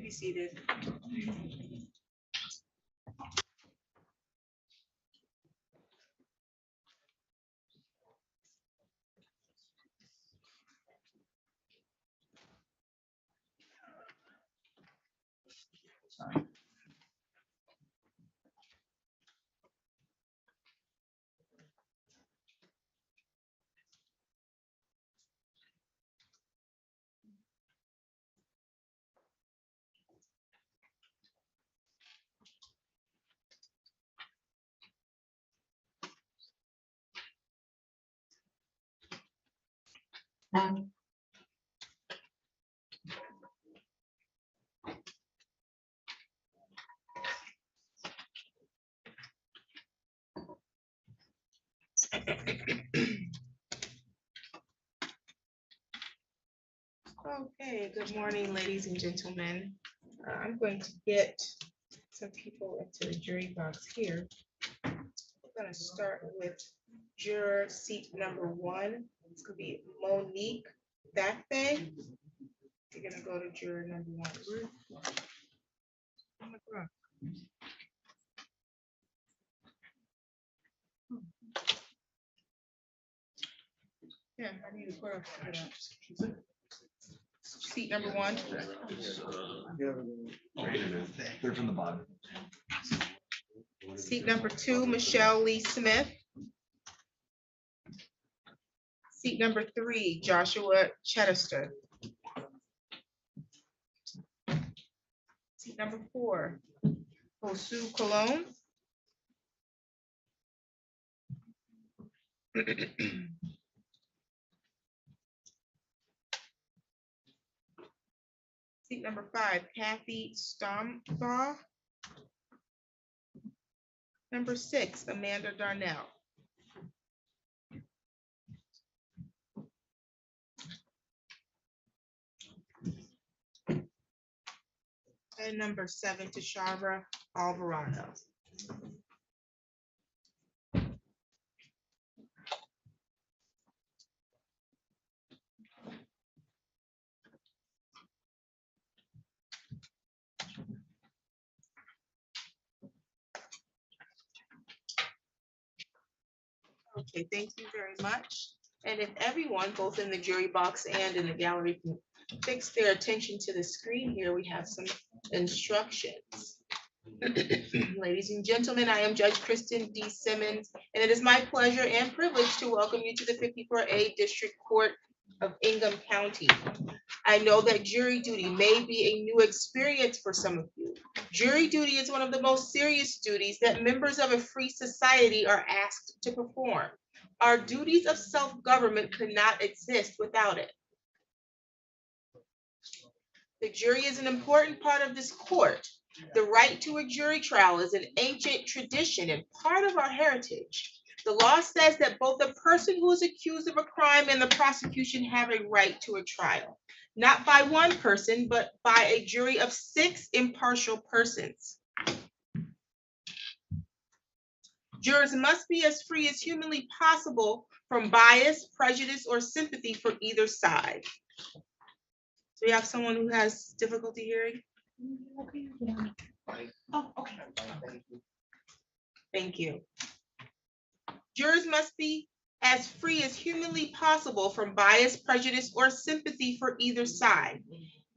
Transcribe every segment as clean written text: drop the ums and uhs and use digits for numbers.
be seated. Okay, good morning, ladies and gentlemen. I'm going to get some people into the jury box here. We're going to start with juror seat number 1. It's going to be Monique Thakpe. You're going to go to juror number 1. Oh my God. Yeah, I need to put up for that. Seat number 1. They're from the bottom. Seat number 2, Michelle Lee Smith. Seat number 3, Joshua Chedester. Seat number 4, Josu Colon. Seat number 5, Kathy Stombaugh. Number 6, Amanda Darnell. And number 7, Tashavra Alvarado. Okay, thank you very much. And if everyone, both in the jury box and in the gallery, can fix their attention to the screen here, we have some instructions. Ladies and gentlemen, I am Judge Kristen D. Simmons, and it is my pleasure and privilege to welcome you to the 54A District Court of Ingham County. I know that jury duty may be a new experience for some of you. Jury duty is one of the most serious duties that members of a free society are asked to perform. Our duties of self-government could not exist without it. The jury is an important part of this court. The right to a jury trial is an ancient tradition and part of our heritage. The law says that both the person who is accused of a crime and the prosecution have a right to a trial, not by one person, but by a jury of 6 impartial persons. Jurors must be as free as humanly possible from bias, prejudice, or sympathy for either side. So we have someone who has difficulty hearing? Oh, okay. Thank you. Jurors must be as free as humanly possible from bias, prejudice, or sympathy for either side.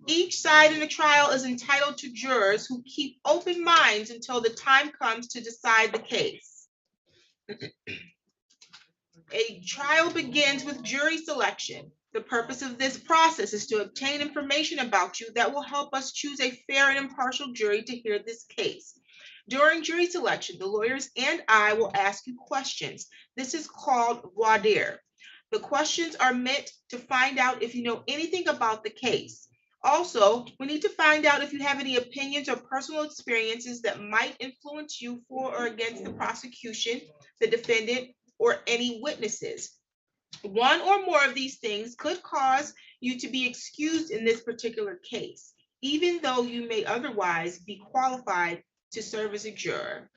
Each side in the trial is entitled to jurors who keep open minds until the time comes to decide the case. A trial begins with jury selection. The purpose of this process is to obtain information about you that will help us choose a fair and impartial jury to hear this case. During jury selection, the lawyers and I will ask you questions. This is called voir dire. The questions are meant to find out if you know anything about the case. Also, we need to find out if you have any opinions or personal experiences that might influence you for or against the prosecution, the defendant, or any witnesses. One or more of these things could cause you to be excused in this particular case, even though you may otherwise be qualified to serve as a juror.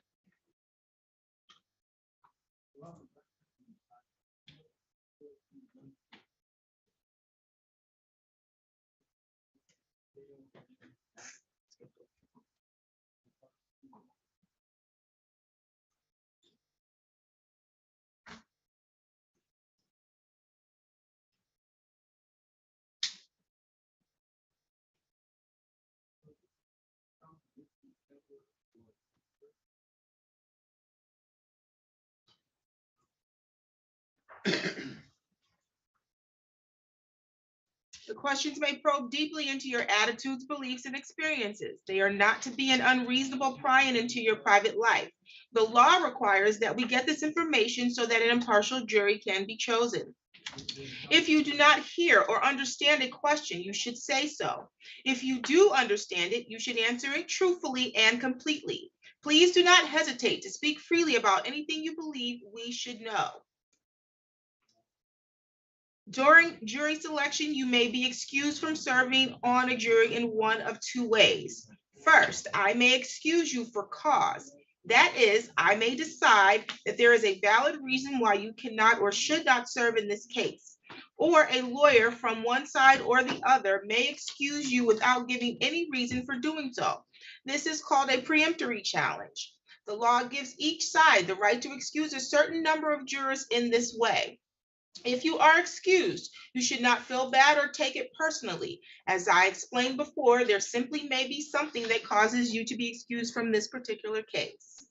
The questions may probe deeply into your attitudes, beliefs, and experiences. They are not to be an unreasonable prying into your private life. The law requires that we get this information so that an impartial jury can be chosen. If you do not hear or understand a question, you should say so. If you do understand it, you should answer it truthfully and completely. Please do not hesitate to speak freely about anything you believe we should know. During jury selection, you may be excused from serving on a jury in one of two ways. First, I may excuse you for cause. That is, I may decide that there is a valid reason why you cannot or should not serve in this case. Or a lawyer from one side or the other may excuse you without giving any reason for doing so. This is called a preemptory challenge. The law gives each side the right to excuse a certain number of jurors in this way. If you are excused, you should not feel bad or take it personally. As I explained before, there simply may be something that causes you to be excused from this particular case.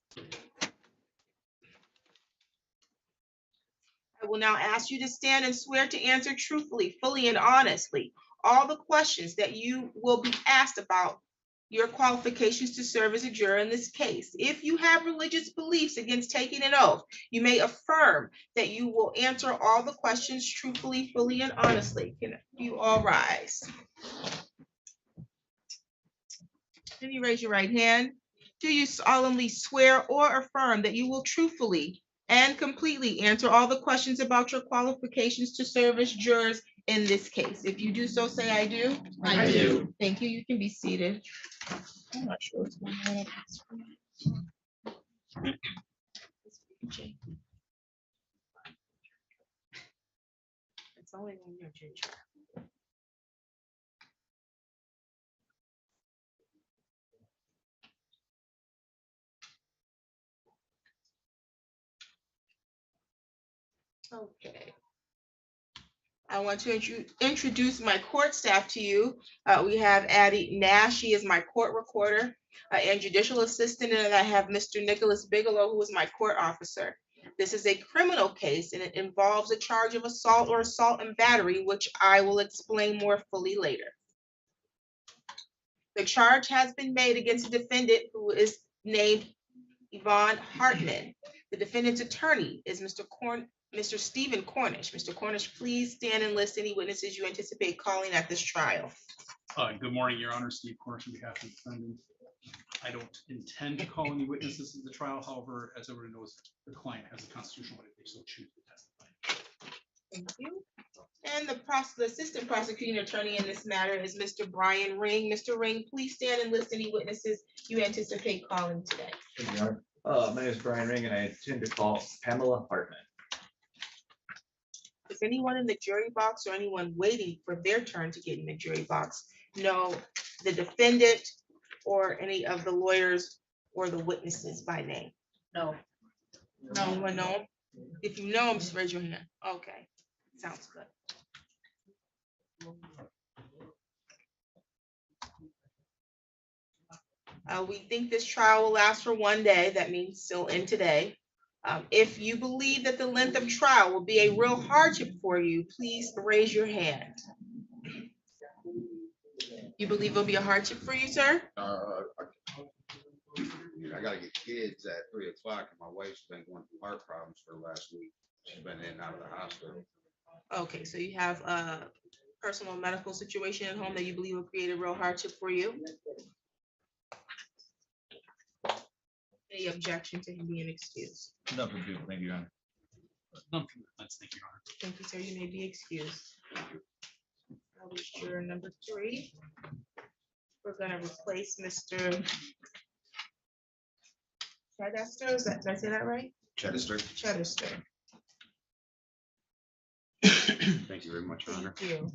I will now ask you to stand and swear to answer truthfully, fully, and honestly all the questions that you will be asked about your qualifications to serve as a juror in this case. If you have religious beliefs against taking an oath, you may affirm that you will answer all the questions truthfully, fully, and honestly. Can you all rise? Can you raise your right hand? Do you solemnly swear or affirm that you will truthfully and completely answer all the questions about your qualifications to serve as jurors in this case? If you do so, say I do. I do. Thank you. You can be seated. I'm not sure what's going on. It's only when you're ginger. Okay. I want to introduce my court staff to you. We have Addie Nash, she is my court recorder and judicial assistant, and I have Mr. Nicholas Bigelow, who is my court officer. This is a criminal case, and it involves a charge of assault or assault and battery, which I will explain more fully later. The charge has been made against the defendant, who is named Yvonne Hartman. The defendant's attorney is Mr. Stephen Cornish. Mr. Cornish, please stand and list any witnesses you anticipate calling at this trial. Good morning, Your Honor. Steve Cornish on behalf of the defendant. I don't intend to call any witnesses in the trial. However, as everyone knows, the client has a constitutional right if they so choose to testify. Thank you. And the assistant prosecuting attorney in this matter is Mr. Brian Ring. Mr. Ring, please stand and list any witnesses you anticipate calling today. Thank you, Your Honor. My name is Brian Ring, and I intend to call Pamela Hartman. If anyone in the jury box or anyone waiting for their turn to get in the jury box know the defendant or any of the lawyers or the witnesses by name? No. No. Anyone know them? If you know them, just raise your hand. Okay, sounds good. We think this trial will last for one day. That means still in today. If you believe that the length of trial will be a real hardship for you, please raise your hand. You believe it'll be a hardship for you, sir? I gotta get kids at 3 o'clock, and my wife's been going through heart problems for the last week. She's been in and out of the hospital. Okay, so you have a personal medical situation at home that you believe will create a real hardship for you? Any objection to him being excused? Nothing to do. Thank you, Your Honor. None from the defense. Thank you, Your Honor. Thank you, sir. You may be excused. That was juror number 3. We're gonna replace Mr. Chadester. Did I say that right? Chester. Chadester. Thank you very much, Your Honor. Thank you.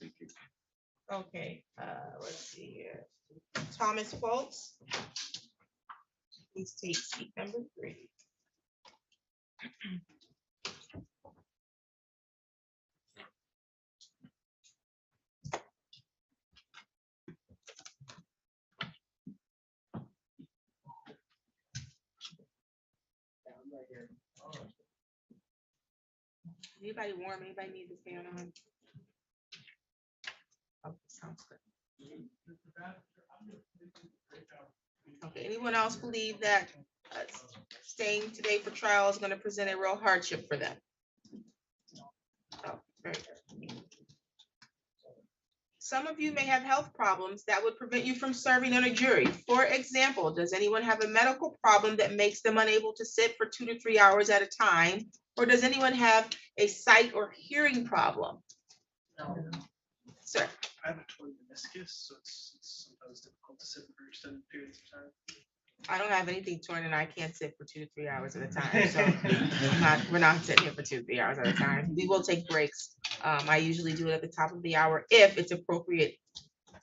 Thank you. Okay, let's see here. Thomas Foltz. Please take seat number 3. Anybody warm? Anybody need the fan on? Oh, sounds good. Okay, anyone else believe that staying today for trial is going to present a real hardship for them? Oh, very good. Some of you may have health problems that would prevent you from serving on a jury. For example, does anyone have a medical problem that makes them unable to sit for 2 to 3 hours at a time? Or does anyone have a sight or hearing problem? No. Sir, I have a torn meniscus, so it's sometimes difficult to sit for extended periods of time. I don't have anything torn and I can't sit for 2 to 3 hours at a time. So we're not sitting here for 2 to 3 hours at a time. We will take breaks. I usually do it at the top of the hour if it's appropriate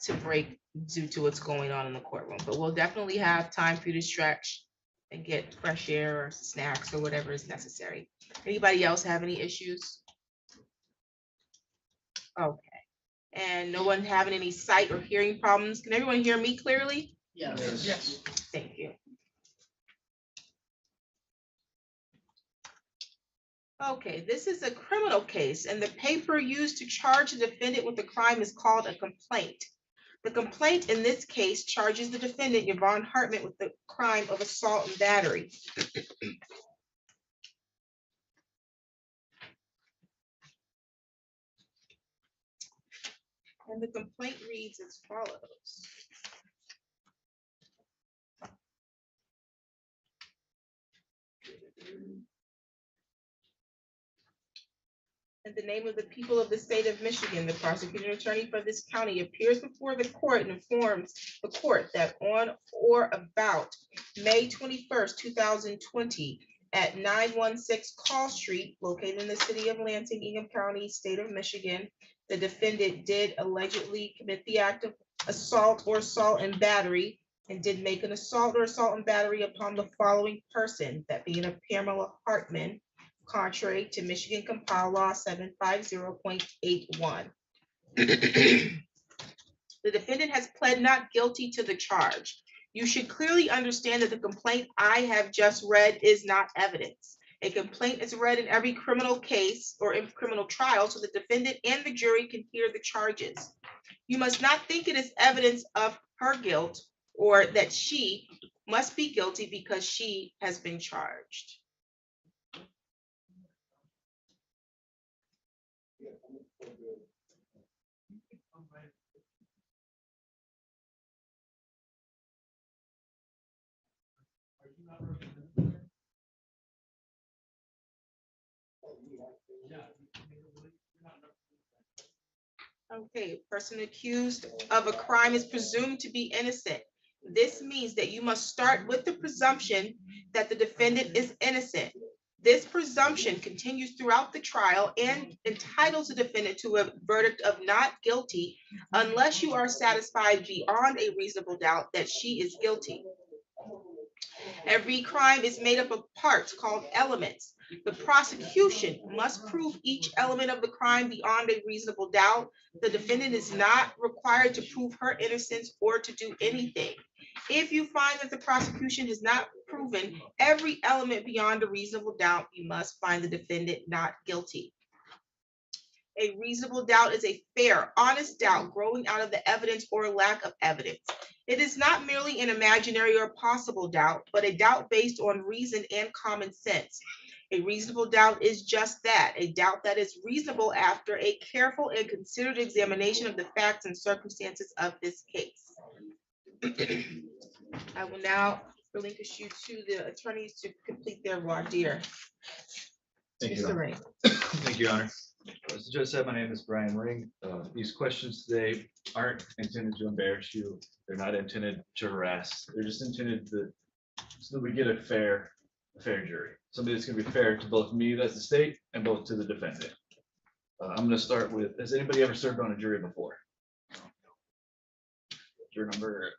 to break due to what's going on in the courtroom. But we'll definitely have time for you to stretch and get fresh air or snacks or whatever is necessary. Anybody else have any issues? Okay. And no one having any sight or hearing problems? Can everyone hear me clearly? Yes. Yes. Thank you. Okay, this is a criminal case, and the paper used to charge the defendant with the crime is called a complaint. The complaint in this case charges the defendant, Yvonne Hartman, with the crime of assault and battery. And the complaint reads as follows. In the name of the people of the state of Michigan, the prosecuting attorney for this county appears before the court and informs the court that on or about May 21st, 2020, at 916 Call Street, located in the city of Lansing, Ingham County, state of Michigan, the defendant did allegedly commit the act of assault or assault and battery and did make an assault or assault and battery upon the following person, that being a Pamela Hartman, contrary to Michigan Compile Law 750.81. The defendant has pled not guilty to the charge. You should clearly understand that the complaint I have just read is not evidence. A complaint is read in every criminal case or in criminal trial so the defendant and the jury can hear the charges. You must not think it is evidence of her guilt or that she must be guilty because she has been charged. Okay, person accused of a crime is presumed to be innocent. This means that you must start with the presumption that the defendant is innocent. This presumption continues throughout the trial and entitles the defendant to a verdict of not guilty unless you are satisfied beyond a reasonable doubt that she is guilty. Every crime is made up of parts called elements. The prosecution must prove each element of the crime beyond a reasonable doubt. The defendant is not required to prove her innocence or to do anything. If you find that the prosecution has not proven every element beyond a reasonable doubt, you must find the defendant not guilty. A reasonable doubt is a fair, honest doubt growing out of the evidence or lack of evidence. It is not merely an imaginary or possible doubt, but a doubt based on reason and common sense. A reasonable doubt is just that, a doubt that is reasonable after a careful and considered examination of the facts and circumstances of this case. I will now relinquish you to the attorneys to complete their voir dire. Thank you. Mr. Ring. Thank you, Your Honor. As the judge said, my name is Brian Ring. These questions today aren't intended to embarrass you. They're not intended to harass. They're just intended so that we get a fair jury. Somebody that's gonna be fair to both me, that's the state, and both to the defendant. I'm gonna start with, has anybody ever served on a jury before? Juror number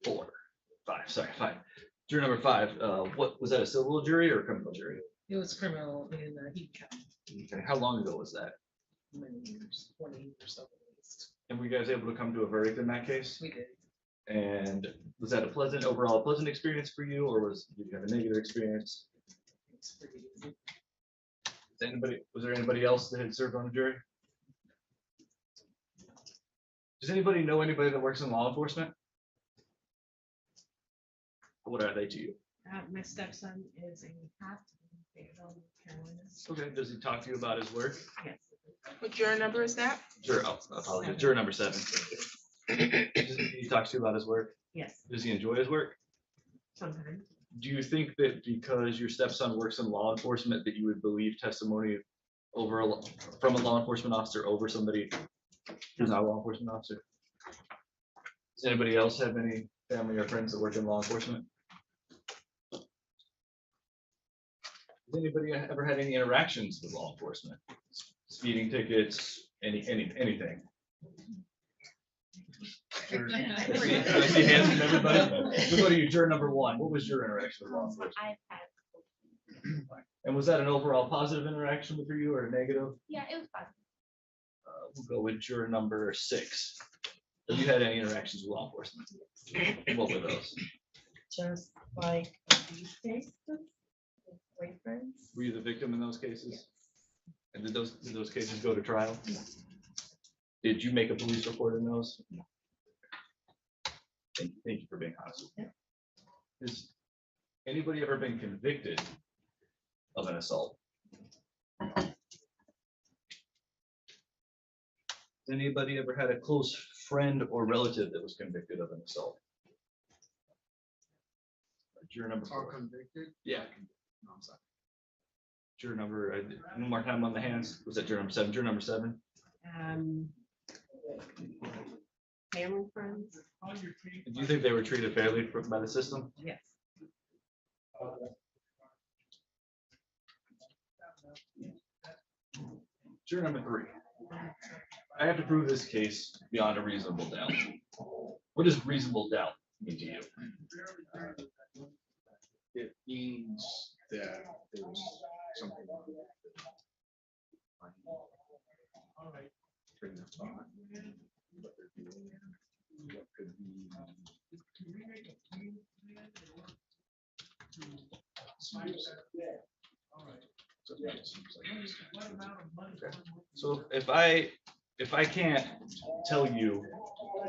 five. Juror number 5, what was that, a civil jury or a criminal jury? It was criminal in Heath County, Okay, how long ago was that? many years, 20 years or so at least. And were you guys able to come to a verdict in that case? We did. And was that overall pleasant experience for you, or did you have a negative experience? Was there anybody else that had served on the jury? Does anybody know anybody that works in law enforcement? What are they to you? My stepson is a cop in Fayetteville, North Carolina. Okay, does he talk to you about his work? Yes. What juror number is that? Juror, oh, apologies, juror number 7. He talks to you about his work. Yes, Does he enjoy his work? sometimes. Do you think that because your stepson works in law enforcement, that you would believe testimony from a law enforcement officer over somebody who's not a law enforcement officer? Does anybody else have any family or friends that work in law enforcement? Has anybody ever had any interactions with law enforcement? Speeding tickets, anything? I see hands from everybody. We'll go to you, juror number 1. What was your interaction with law enforcement? I've had, And was that an overall positive interaction with you or a negative? yeah, it was positive. We'll go with juror number 6. Have you had any interactions with law enforcement? What were those? Just like abuse cases, with boyfriends. Were you the victim in those cases? And did those cases go to trial? Did you make a police report in those? Thank you for being honest with me. Has anybody ever been convicted of an assault? Has anybody ever had a close friend or relative that was convicted of an assault? Juror number 4. Convicted? Yeah. No, I'm sorry. Juror number, one more time on the hands. Was that juror number 7? Juror number 7? Family, friends. Do you think they were treated fairly by the system? Yes. Juror number 3. I have to prove this case beyond a reasonable doubt. What does reasonable doubt mean to you? It means that there's something wrong with it. Train of thought, what they're doing, what could be. So if I can't tell you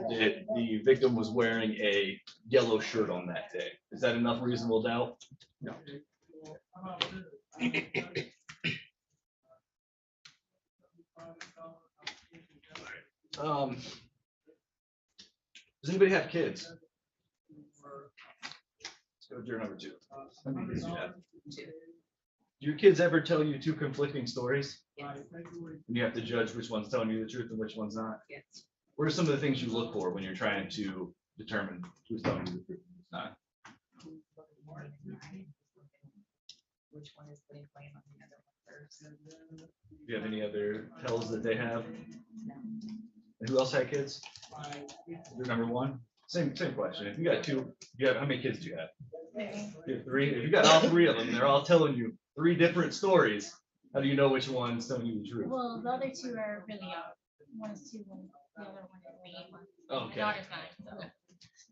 that the victim was wearing a yellow shirt on that day, is that enough reasonable doubt? No. Does anybody have kids? Let's go to juror number 2. How many kids do you have? 2. Do your kids ever tell you 2 conflicting stories? Yes. And you have to judge which one's telling you the truth and which one's not? Yes. What are some of the things you look for when you're trying to determine who's telling you the truth and who's not? Which one is putting blame on the other one first? Do you have any other tells that they have? And who else had kids? You're number 1. Same question. If you got 2, how many kids do you have? 3. You have 3. If you got all 3 of them, they're all telling you 3 different stories. How do you know which one's telling you the truth? Well, the other 2 are really young. One is 2, and the other one is 8. My Okay. daughter's 9,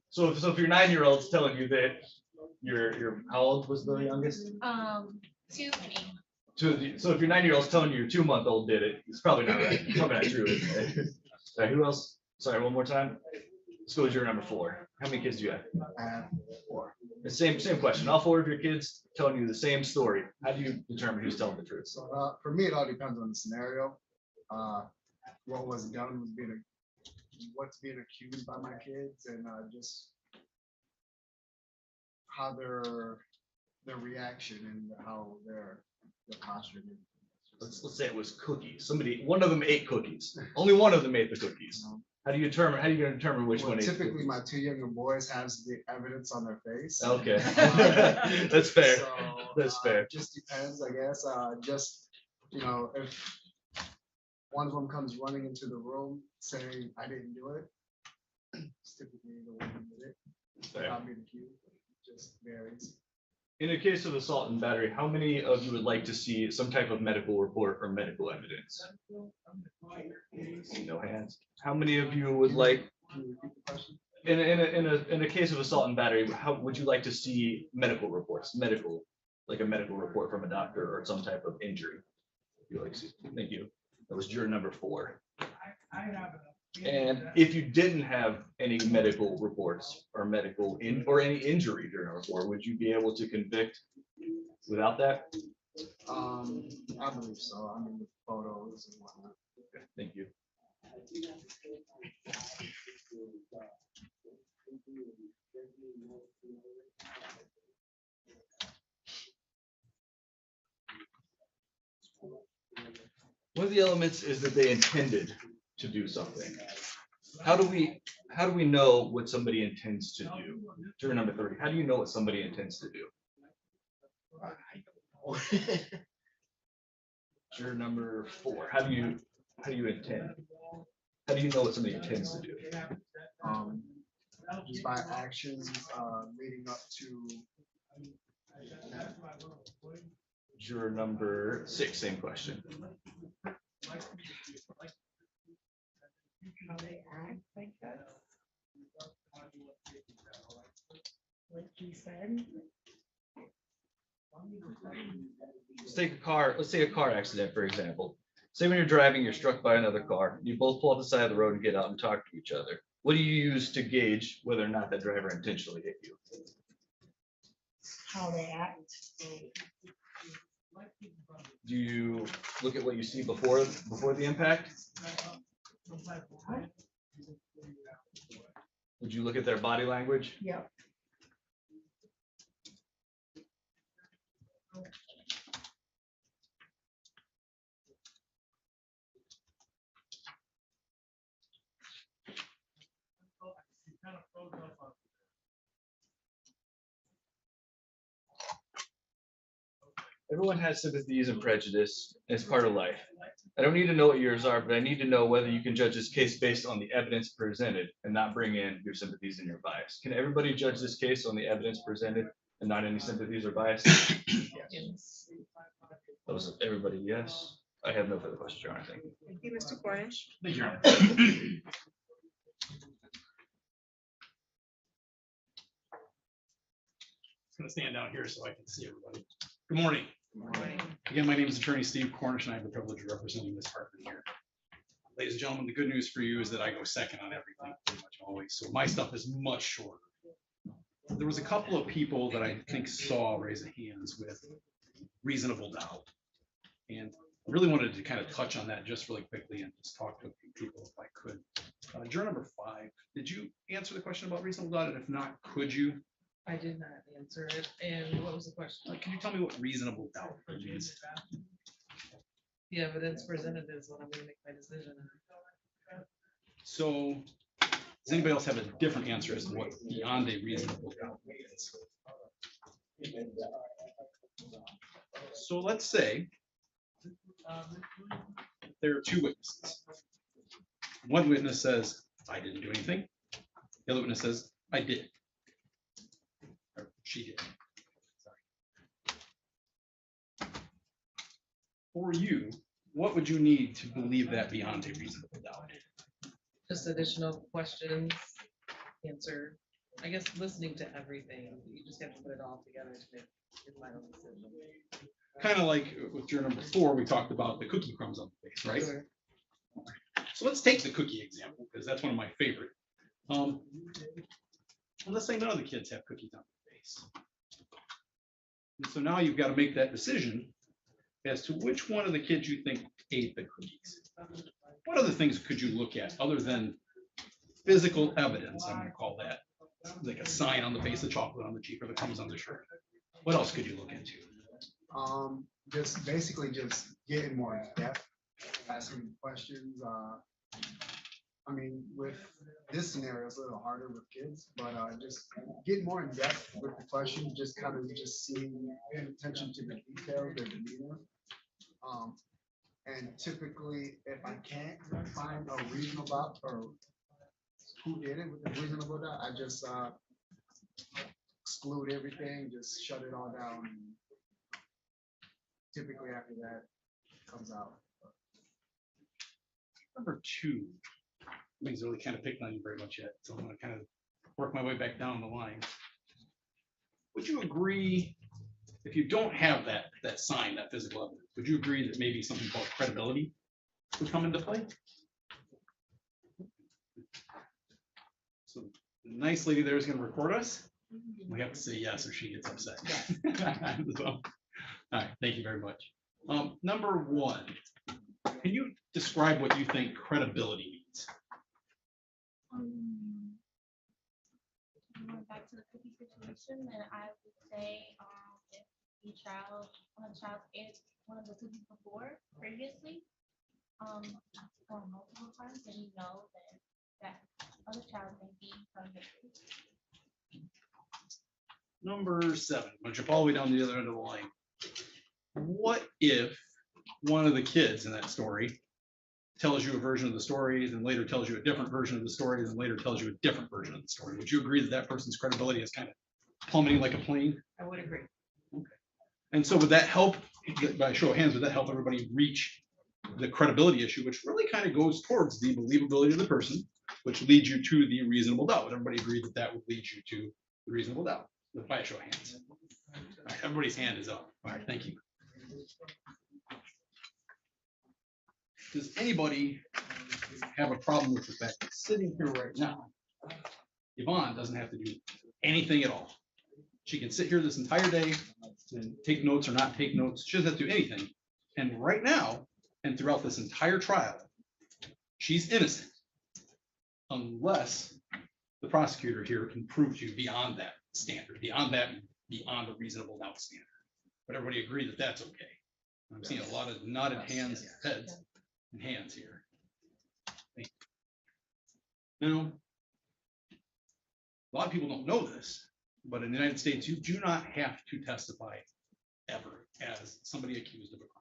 so. So if your 9-year-old's telling you that your how old was the youngest? 2 and 8. So if your 9-year-old's telling you your 2-month-old did it, it's probably not right. It's probably not true. Is it? All right, who else? Sorry, one more time. Let's go with juror number 4. How many kids do you have? 4. The same question. All 4 of your kids telling you the same story. How do you determine who's telling the truth? So for me, it all depends on the scenario. What was done was what's being accused by my kids, and just how their reaction and how their posture. Let's say it was cookies. One of them ate cookies. Only one of them ate the cookies. How are you gonna determine which one ate? Typically, my 2 younger boys has the evidence on their face. Okay. That's fair. So, That's fair. Just depends, I guess. If one of them comes running into the room saying, "I didn't do it," it's typically the one who did it. Fair. Not being accused. It just varies. In a case of assault and battery, how many of you would like to see some type of medical report or medical evidence? See no hands. How many of you would like, Can you repeat the question? in a case of assault and battery, how would you like to see medical reports, medical like a medical report from a doctor or some type of injury. You're like, thank you. That was juror number 4. And if you didn't have any medical reports or or any injury during a report, would you be able to convict without that? I believe so. I mean, with photos and whatnot. Okay, thank you. One of the elements is that they intended to do something. How do we know what somebody intends to do? Juror number 30, how do you know what somebody intends to do? Juror number 4, how do you intend? How do you know what somebody intends to do? Just by actions leading up to. Juror number 6, same question. How they act, I guess. Like you said. Let's take a car accident, for example. Say when you're driving, you're struck by another car. You both pull off the side of the road and get out and talk to each other. What do you use to gauge whether or not that driver intentionally hit you? How they act. Do you look at what you see before the impact? Would you look at their body language? Yep. Everyone has sympathies and prejudice. It's part of life. I don't need to know what yours are, but I need to know whether you can judge this case based on the evidence presented and not bring in your sympathies and your bias. Can everybody judge this case on the evidence presented and not any sympathies or bias? Yes. That was everybody, yes. I have no further questions, Your Honor. Thank you. Thank you, Mr. Cornish. Thank you, Your Honor. I'm gonna stand down here so I can see everybody. Good morning. Again, my name is Attorney Steve Cornish, and I have the privilege of representing this department here. Ladies and gentlemen, the good news for you is that I go second on everything, pretty much always. So my stuff is much shorter. There was a couple of people that I think saw raise their hands with reasonable doubt. And I really wanted to kind of touch on that just really quickly and just talk to a few people if I could. Juror number 5, did you answer the question about reasonable doubt? And if not, could you? I did not answer it. And what was the question? Can you tell me what reasonable doubt means? The evidence presented is what I'm gonna make my decision on. So does anybody else have a different answer as to what beyond a reasonable doubt means? So let's say there are 2 witnesses. One witness says, I didn't do anything. The other witness says, I did. Or she did. Sorry. For you, what would you need to believe that beyond a reasonable doubt? Just additional questions, answer. I guess listening to everything. You just have to put it all together to make your final decision. Kind of like with juror number 4, we talked about the cookie crumbs on the face, right? Sure. So let's take the cookie example, because that's one of my favorite. Let's say none of the kids have cookies on their face. And so now you've got to make that decision as to which one of the kids you think ate the cookies. What other things could you look at other than physical evidence? I'm going to call that like a sign on the face, the chocolate on the cheek, or the crumbs on the shirt. What else could you look into? Just basically just getting more in depth, asking questions. I mean, with this scenario, it's a little harder with kids, but just getting more in depth with the question, just kind of just seeing, paying attention to the details, their demeanor. And typically, if I can't find a reasonable doubt or who did it with a reasonable doubt, I just exclude everything, just shut it all down. Typically after that comes out. Number 2, nobody's really kind of picked on you very much yet, so I'm going to kind of work my way back down the line. Would you agree If you don't have that sign, that physical evidence, would you agree that maybe something called credibility would come into play? So the nice lady there is going to record us. We have to say yes or she gets upset. So, all right, thank you very much. Number one, can you describe what you think credibility means? Going back to the cookie situation, and I would say if the child, one of the child ate one of the cookies before previously, or multiple times, then you know that other child may be convicted. Number 7, I'm gonna jump all the way down the other end of the line. What if one of the kids in that story tells you a version of the story, then later tells you a different version of the story, then later tells you a different version of the story? Would you agree that that person's credibility is kind of plummeting like a plane? I would agree. And so would that help, by show of hands, would that help everybody reach the credibility issue, which really kind of goes towards the believability of the person, which leads you to the reasonable doubt? Would everybody agree that that would lead you to the reasonable doubt? By a show of hands. All right, everybody's hand is up. All right, thank you. Does anybody have a problem with the fact that sitting here right now, Yvonne doesn't have to do anything at all? She can sit here this entire day and take notes or not take notes. She doesn't have to do anything. And right now, and throughout this entire trial, she's innocent unless the prosecutor here can prove to you beyond that standard, beyond a reasonable doubt standard. But everybody agree that that's okay. I'm seeing a lot of nodded hands, heads, and hands here. Thank you. Now, a lot of people don't know this, but in the United States, you do not have to testify ever as somebody accused of a crime.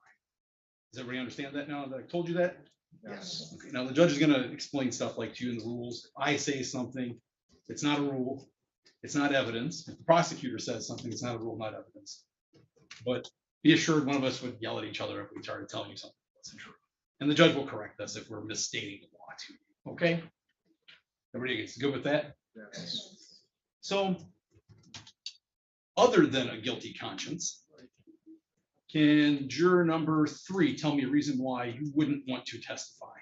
Does everybody understand that now that I told you that? Yes. Okay, now the judge is going to explain stuff like to you in the rules. If I say something, it's not a rule, it's not evidence. If the prosecutor says something, it's not a rule, not evidence. But be assured one of us would yell at each other if we started telling you something that wasn't true. And the judge will correct us if we're misstating the law to you. Okay? Everybody gets good with that? Yes. So, other than a guilty conscience, can juror number 3 tell me a reason why you wouldn't want to testify?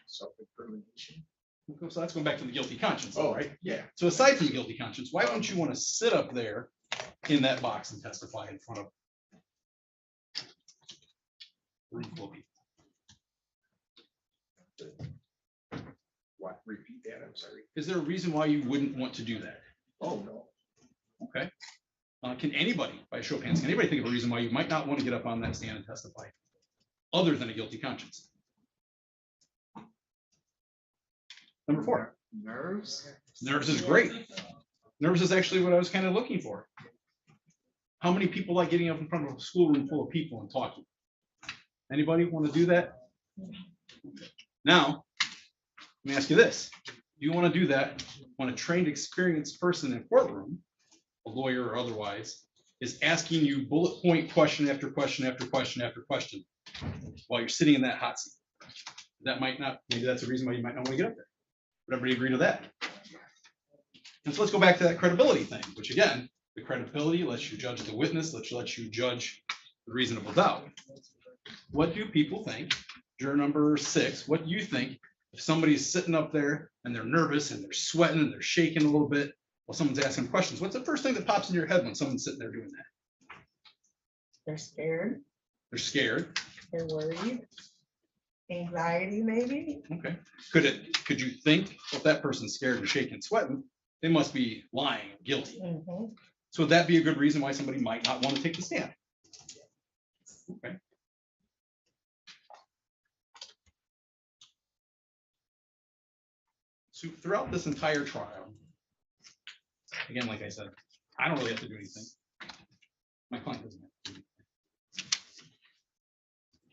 Self-incrimination. Okay, so that's going back to the guilty conscience, Oh, right? yeah. So aside from the guilty conscience, why wouldn't you want to sit up there in that box and testify in front of a room full of people? What? Repeat that, I'm sorry. Is there a reason why you wouldn't want to do that? Oh, no. Okay. Can anybody, by a show of hands, can anybody think of a reason why you might not want to get up on that stand and testify, other than a guilty conscience? Number 4. Nerves? Nerves is great. Nerves is actually what I was kind of looking for. How many people like getting up in front of a schoolroom full of people and talking? Anybody want to do that? Now, let me ask you this. Do you want to do that when a trained, experienced person in a courtroom, a lawyer or otherwise, is asking you bullet point question after question after question after question while you're sitting in that hot seat? That might not, maybe that's a reason why you might not want to get up there. Would everybody agree to that? And so let's go back to that credibility thing, which again, the credibility lets you judge the witness, lets you judge the reasonable doubt. What do people think? Juror number 6, what do you think if somebody's sitting up there and they're nervous and they're sweating and they're shaking a little bit while someone's asking questions? What's the first thing that pops in your head when someone's sitting there doing that? They're scared, They're scared. they're worried, anxiety maybe. Okay. Could you think if that person's scared and shaking and sweating, they must be lying and guilty? Mhm. So would that be a good reason why somebody might not want to take the stand? Okay. So throughout this entire trial, again, like I said, I don't really have to do anything. My client doesn't have to do anything.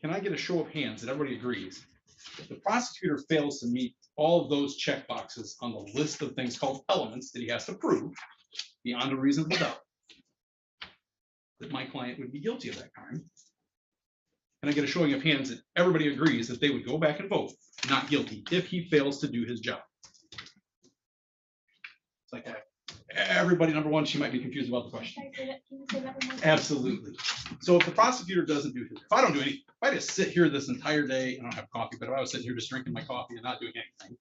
Can I get a show of hands that everybody agrees? If the prosecutor fails to meet all of those check boxes on the list of things called elements that he has to prove beyond a reasonable doubt, that my client would be guilty of that crime. Can I get a showing of hands that everybody agrees that they would go back and vote not guilty if he fails to do his job? It's like everybody, number one, she might be confused about the question. Can you say that one more time? Absolutely. So if the prosecutor doesn't do his, if I don't do anything, if I just sit here this entire day, I don't have coffee, but if I was sitting here just drinking my coffee and not doing anything,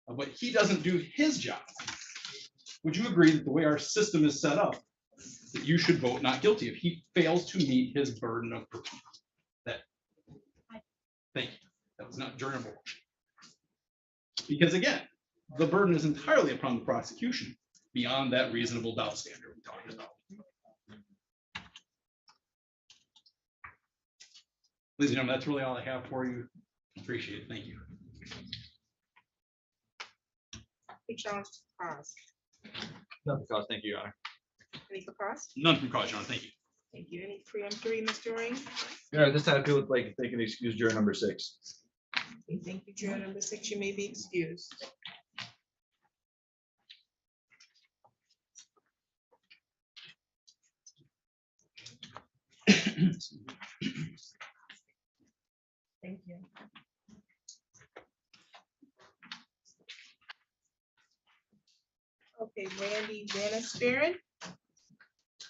but he doesn't do his job, would you agree that the way our system is set up, that you should vote not guilty if he fails to meet his burden of proof? That, thank you. That was not journalable. Because again, the burden is entirely upon the prosecution beyond that reasonable doubt standard we talked about. Ladies and gentlemen, that's really all I have for you. Appreciate it. Thank you. Any challenge to cause? No, because, thank you, Your Honor. Any for cause? None from cause, Your Honor. Thank you. Thank you. Any preemptory, Mr. Ring? Your Honor, this time I feel like they can excuse juror number 6. Thank you, juror number 6. You may be excused. Thank you. Okay, Randy Vanisperin.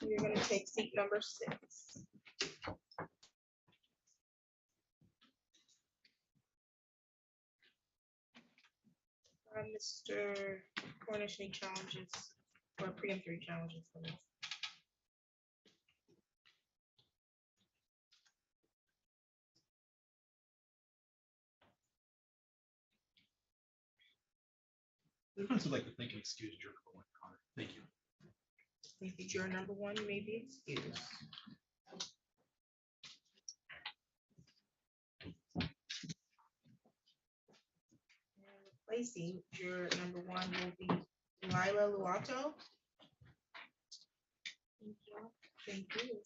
You're gonna take seat number 6. Mr. Cornish, any challenges or preemptory challenges for this? The defense would like to thank and excuse juror number 1, Connor. Thank you. Thank you, juror number 1. You may be excused. And replacing juror number 1 will be Lila Luato. Thank you. Thank you.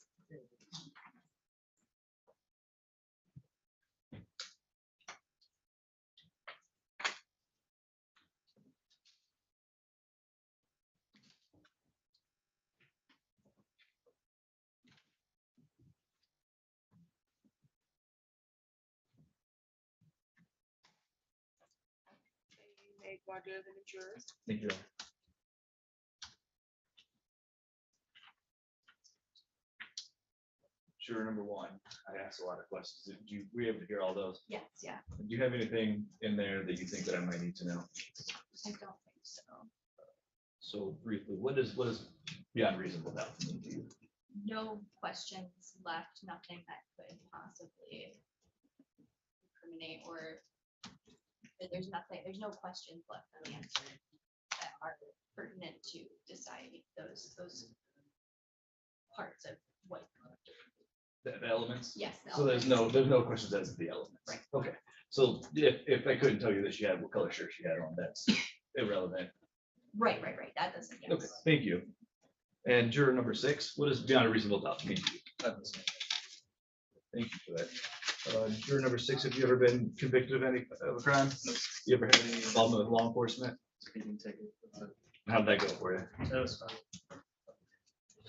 You may voir dire the jurors. Thank you, Your Honor. Juror number 1, I asked a lot of questions. Did you, were you able to hear all those? Yes, yeah, Do you have anything in there that you think that I might need to know? I don't think so. So briefly, what is beyond reasonable doubt mean to you? No questions left, nothing that could possibly incriminate or there's nothing, there's no questions left unanswered that are pertinent to deciding those parts of what. The elements? Yes. the So there's no questions as to the elements. Right. Okay, so if I couldn't tell you that she had, what color shirt she had on, that's irrelevant. Right, that doesn't, yes. Okay, thank you. And juror number 6, what is beyond a reasonable doubt mean to you? Thank you for that. Juror number 6, have you ever been convicted of any of a crime? You ever had any involvement with law enforcement? Speeding ticket. How'd that go for you? That was fine.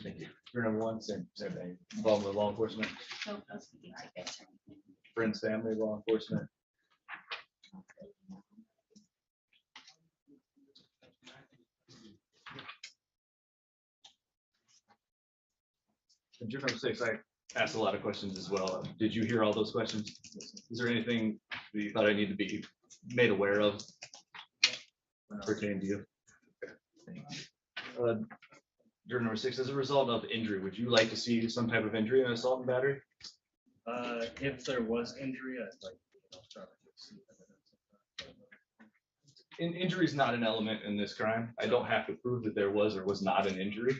Thank you. Juror number 1, same thing, involvement with law enforcement, No speaking tickets or anything. friends, family, law enforcement. And juror number 6, I asked a lot of questions as well. Did you hear all those questions? Is there anything that you thought I need to be made aware of pertaining to you? Okay, thank you. Juror number 6, as a result of injury, would you like to see some type of injury in assault and battery? If there was injury, I'd like, try to see evidence. Injury is not an element in this crime. I don't have to prove that there was or was not an injury.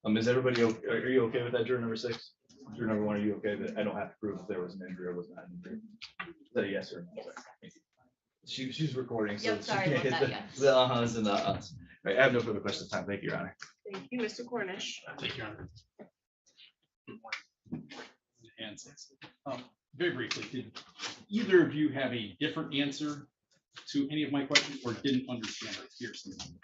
Is everybody, are you okay with that, juror number 6? Juror number 1, are you okay that I don't have to prove if there was an injury or was not an injury? Is that a yes or no? Yes. She's recording, so. Yep, she sorry can't about hit that, yes. the uh-huhs and the uhs. Right, I have no further questions. Time. Thank you, Your Honor. Thank you, Mr. Cornish. Thank you, Your Honor. And six. Very briefly, did either of you have a different answer to any of my questions or didn't understand or hear some of them?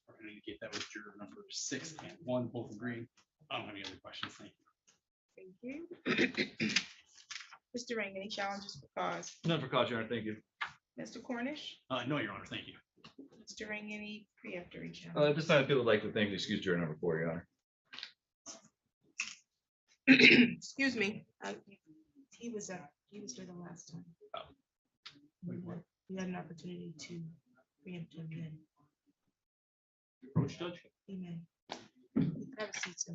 I'm going to indicate that was juror number 6 and 1, both agreeing. I don't have any other questions. Thank you. Thank you. Mr. Ring, any challenges for cause? None for cause, Your Honor. Thank you. Mr. Cornish? No, Your Honor, thank you. Mr. Ring, any preemptory challenge? At this time, people would like to thank the excuse juror number 4, Your Honor. Excuse me. He was there the last time. You had an opportunity to preempt him then. Approach judge. Amen. Have a seat, sir.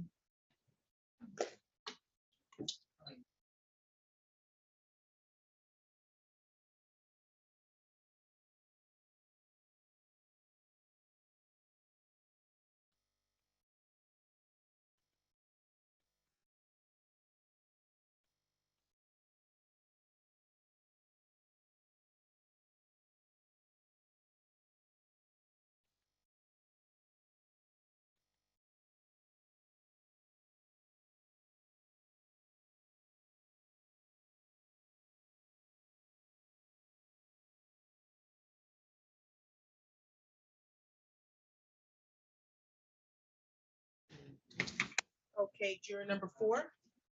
Okay, juror number 4,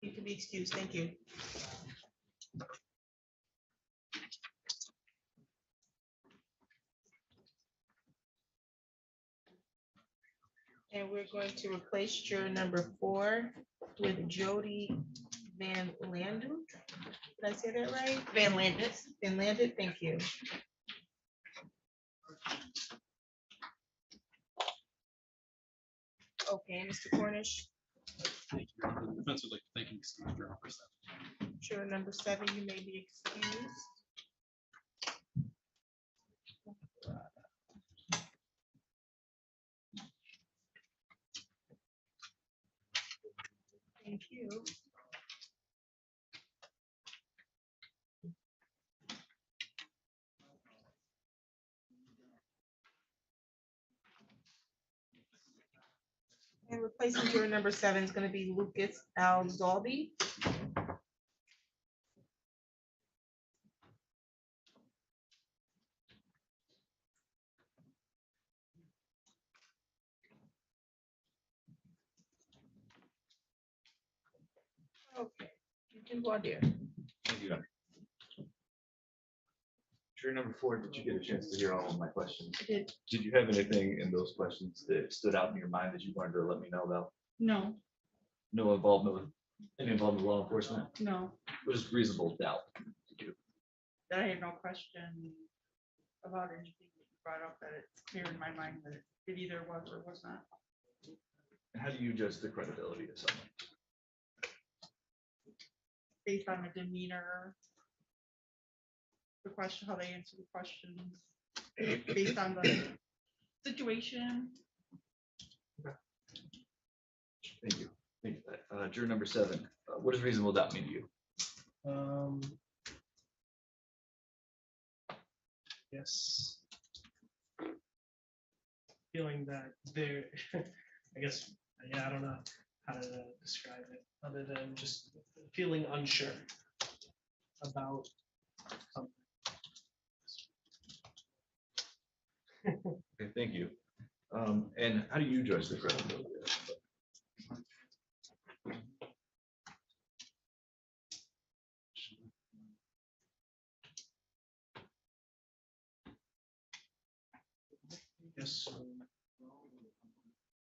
you can be excused. Thank you. And we're going to replace juror number 4 with Jody Van Landen. Did I say that right? Van Landit. Van Landit, thank you. Okay, Mr. Cornish, Thank you. The defense would like to thank you, excuse juror number 7. juror number 7, you may be excused. Thank you. And replacing juror number 7 is going to be Lucas Alzaldi. Okay, you can go there. Thank you, Your Honor. Juror number 4, did you get a chance to hear all of my questions? I did. Did you have anything in those questions that stood out in your mind that you wanted to let me know about? No, No involvement with any involvement with law enforcement? no, What is reasonable doubt? that I had no question about anything that you brought up, that it's clear in my mind that it either was or was not. And how do you judge the credibility of someone? Based on the demeanor, the question, how they answer the questions, based on the situation. Thank you. Thank you. Juror number 7, what does reasonable doubt mean to you? Yes. Feeling that they're, I guess, yeah, I don't know how to describe it, other than just feeling unsure about something. Okay, thank you. And how do you judge the credibility of someone? Yes.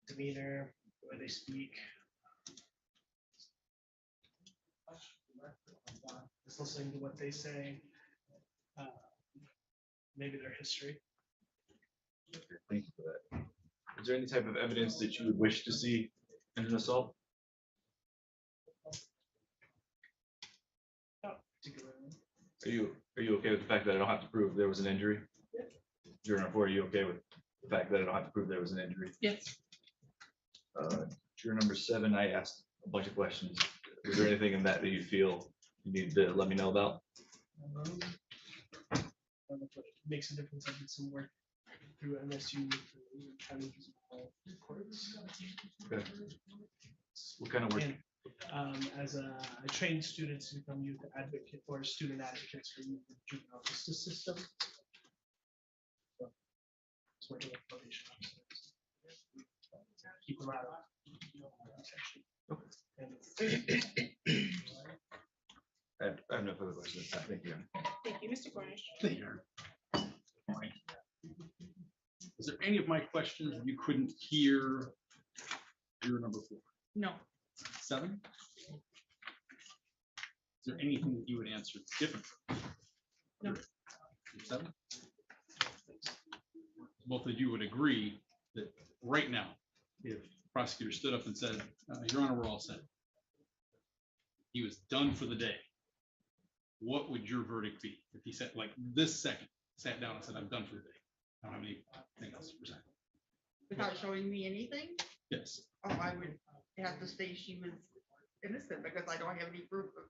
Demeanor, the way they speak. Just listening to what they say. Maybe their history. Okay, thank you for that. Is there any type of evidence that you would wish to see in an assault? Not particularly. Are you okay with the fact that I don't have to prove there was an injury? Juror number 4, are you okay with the fact that I don't have to prove there was an injury? Yes. Juror number 7, I asked a bunch of questions. Is there anything in that you feel you need to let me know about? I don't know if it makes a difference. I did some work through MSU with challenges of courts. Okay. What kind of work? And I train students to become youth advocate or student advocates for youth in the juvenile justice system. So, it's working with probation officers. Keep them out of detention. I have no further questions. Thank you. Thank you, Mr. Cornish. Thank you. Is there any of my questions you couldn't hear? Juror number 4. No. 7? Is there anything that you would answer different? No. 7? Both of you would agree that right now, if the prosecutor stood up and said, Your Honor, we're all set. He was done for the day. What would your verdict be if he said, like this second, sat down and said, I'm done for the day? I don't have anything else to present. Without showing me anything? Yes. Oh, I would have to say she was innocent because I don't have any proof of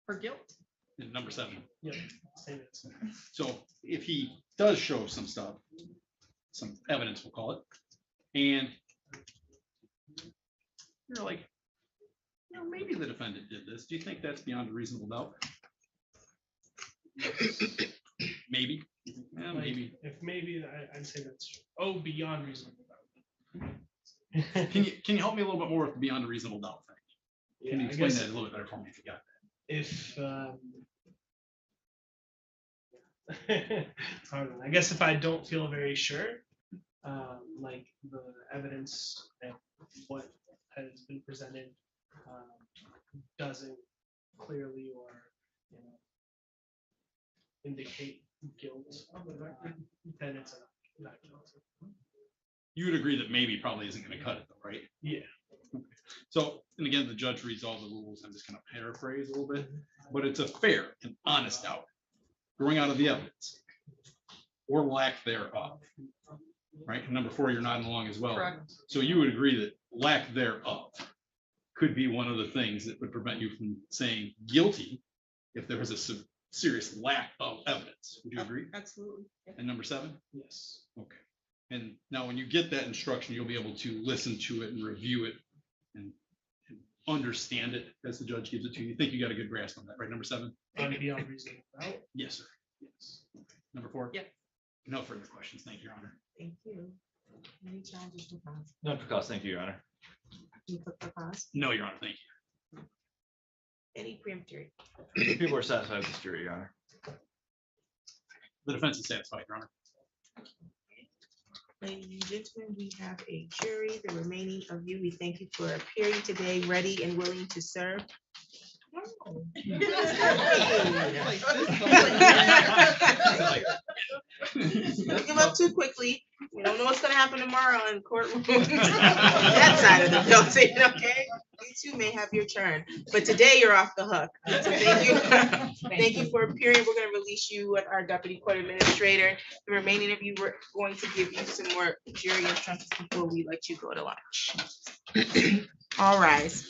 her guilt. And number 7. Yep. Same answer. So if he does show some stuff, some evidence, we'll call it, and you're like, maybe the defendant did this. Do you think that's beyond a reasonable doubt? Maybe. Yeah, Like, maybe. If maybe, I'd say that's, beyond reasonable doubt. Can you help me a little bit more with the beyond a reasonable doubt thing? Can you I explain guess that a little bit better for me if you got if, I guess if I don't feel very sure, like the evidence and what has been presented doesn't clearly or indicate guilt, then it's not guilty. You would agree that maybe probably isn't going to cut it though, right? Yeah. So, and again, the judge reads all the rules. I'm just going to paraphrase a little bit, but it's a fair and honest doubt growing out of the evidence or lack thereof, right? And number 4, you're nodding along as well. Correct. So you would agree that lack thereof could be one of the things that would prevent you from saying guilty if there was a serious lack of evidence. Would you agree? Absolutely. And number 7? Yes. Okay. And now when you get that instruction, you'll be able to listen to it and review it and understand it as the judge gives it to you. You think you got a good grasp on that, right? Number 7? Beyond reasonable doubt. Yes, sir. Yes. Okay. Number 4? Yes. No further questions. Thank you, Your Honor. Thank you. Any challenges to pass? None for cause. Thank you, Your Honor. Any for pass? No, Your Honor. Thank you. Any preemptory? People are satisfied with this jury, Your Honor. The defense is satisfied, Your Honor. Ladies and gentlemen, we have a jury. The remaining of you, we thank you for appearing today, ready and willing to serve. Oh. Don't give up too quickly. We don't know what's gonna happen tomorrow in courtroom. That side of the building, okay? You too may have your turn, but today you're off the hook. So thank you. Thank you for appearing. We're gonna release you with our deputy court administrator. The remaining of you, we're going to give you some more jury instructions before we let you go to lunch. All rise.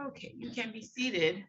Okay, you can be seated.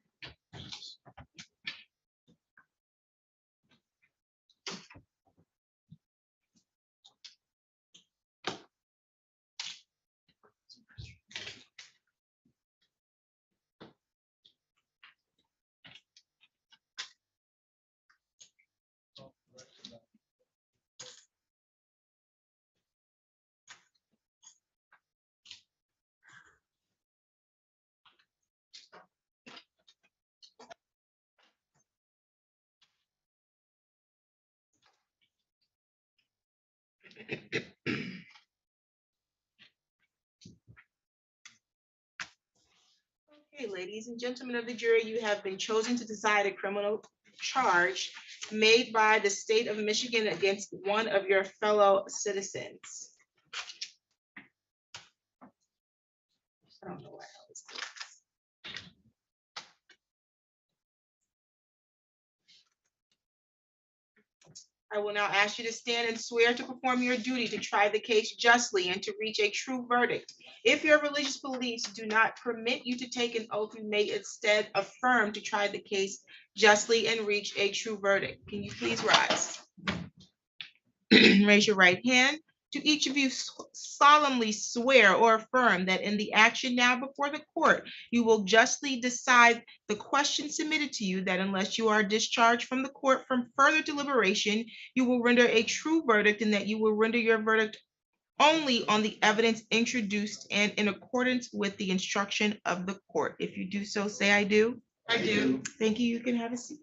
Okay, ladies and gentlemen of the jury, you have been chosen to decide a criminal charge made by the state of Michigan against one of your fellow citizens. I don't know why I was doing this. I will now ask you to stand and swear to perform your duty to try the case justly and to reach a true verdict. If your religious beliefs do not permit you to take an oath, you may instead affirm to try the case justly and reach a true verdict. Can you please rise? Raise your right hand. Do each of you solemnly swear or affirm that in the action now before the court, you will justly decide the question submitted to you, that unless you are discharged from the court from further deliberation, you will render a true verdict, and that you will render your verdict only on the evidence introduced and in accordance with the instruction of the court. If you do so, say I do. I do. Thank you. You can have a seat.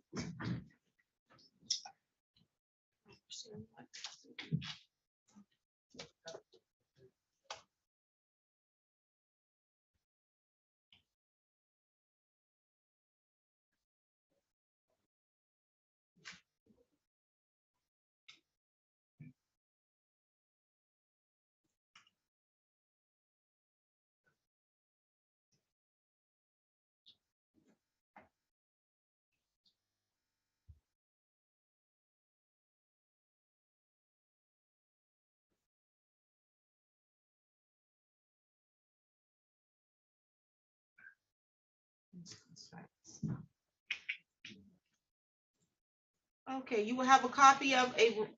Okay, you will have a copy of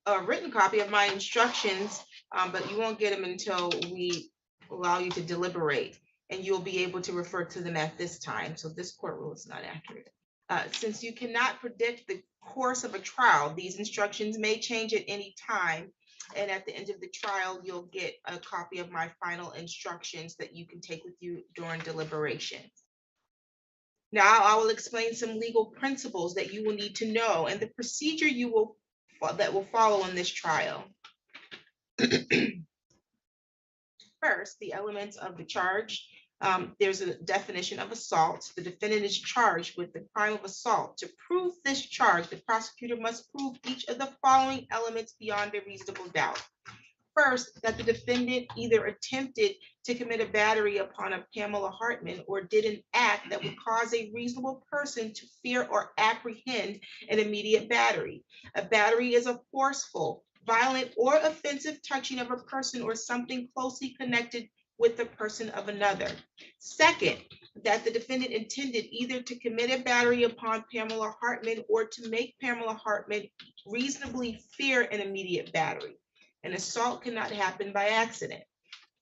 a written copy of my instructions, but you won't get them until we allow you to deliberate, and you'll be able to refer to them at this time. So this court rule is not accurate. Since you cannot predict the course of a trial, these instructions may change at any time. And at the end of the trial, you'll get a copy of my final instructions that you can take with you during deliberation. Now, I will explain some legal principles that you will need to know and the procedure that will follow in this trial. First, the elements of the charge. There's a definition of assault. The defendant is charged with the crime of assault. To prove this charge, the prosecutor must prove each of the following elements beyond a reasonable doubt. First, that the defendant either attempted to commit a battery upon a Pamela Hartman or did an act that would cause a reasonable person to fear or apprehend an immediate battery. A battery is a forceful, violent, or offensive touching of a person or something closely connected with the person of another. Second, that the defendant intended either to commit a battery upon Pamela Hartman or to make Pamela Hartman reasonably fear an immediate battery. An assault cannot happen by accident.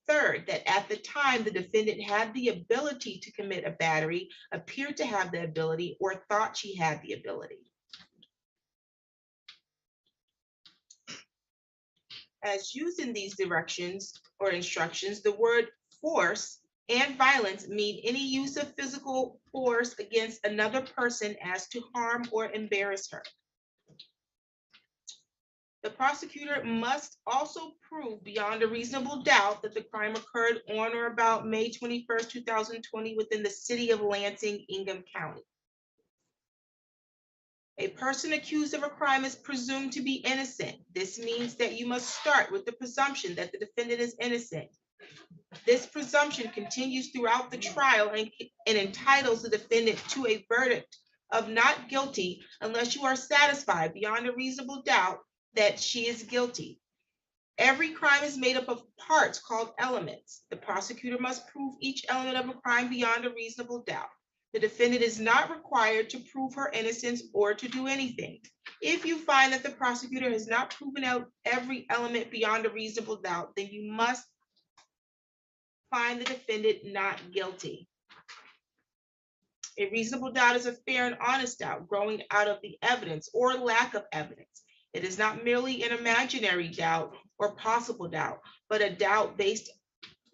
Third, that at the time the defendant had the ability to commit a battery, appeared to have the ability, or thought she had the ability. As used in these directions or instructions, the word force and violence mean any use of physical force against another person as to harm or embarrass her. The prosecutor must also prove beyond a reasonable doubt that the crime occurred on or about May 21st, 2020 within the city of Lansing, Ingham County. A person accused of a crime is presumed to be innocent. This means that you must start with the presumption that the defendant is innocent. This presumption continues throughout the trial and entitles the defendant to a verdict of not guilty unless you are satisfied beyond a reasonable doubt that she is guilty. Every crime is made up of parts called elements. The prosecutor must prove each element of a crime beyond a reasonable doubt. The defendant is not required to prove her innocence or to do anything. If you find that the prosecutor has not proven out every element beyond a reasonable doubt, then you must find the defendant not guilty. A reasonable doubt is a fair and honest doubt growing out of the evidence or lack of evidence. It is not merely an imaginary doubt or possible doubt, but a doubt based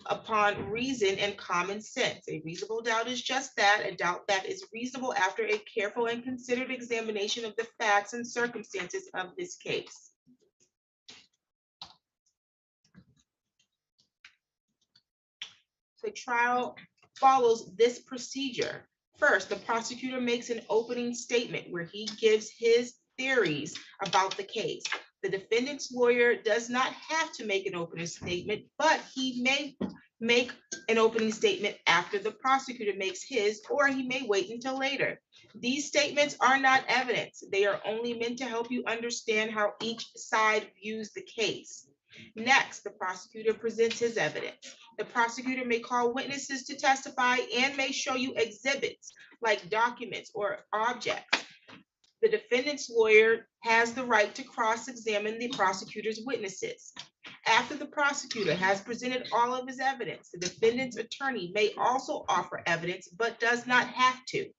upon reason and common sense. A reasonable doubt is just that, a doubt that is reasonable after a careful and considered examination of the facts and circumstances of this case. The trial follows this procedure. First, the prosecutor makes an opening statement where he gives his theories about the case. The defendant's lawyer does not have to make an opening statement, but he may make an opening statement after the prosecutor makes his, or he may wait until later. These statements are not evidence. They are only meant to help you understand how each side views the case. Next, the prosecutor presents his evidence. The prosecutor may call witnesses to testify and may show you exhibits like documents or objects. The defendant's lawyer has the right to cross-examine the prosecutor's witnesses. After the prosecutor has presented all of his evidence, the defendant's attorney may also offer evidence, but does not have to.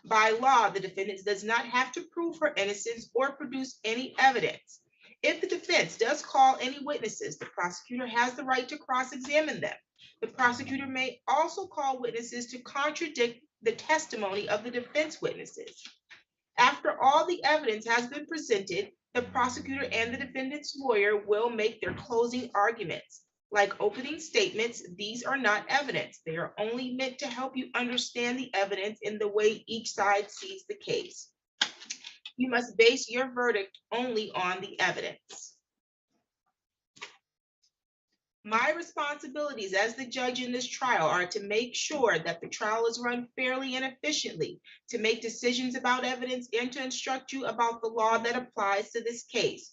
By law, the defendant does not have to prove her innocence or produce any evidence. If the defense does call any witnesses, the prosecutor has the right to cross-examine them. The prosecutor may also call witnesses to contradict the testimony of the defense witnesses. After all the evidence has been presented, the prosecutor and the defendant's lawyer will make their closing arguments. Like opening statements, these are not evidence. They are only meant to help you understand the evidence in the way each side sees the case. You must base your verdict only on the evidence. My responsibilities as the judge in this trial are to make sure that the trial is run fairly and efficiently, to make decisions about evidence, and to instruct you about the law that applies to this case.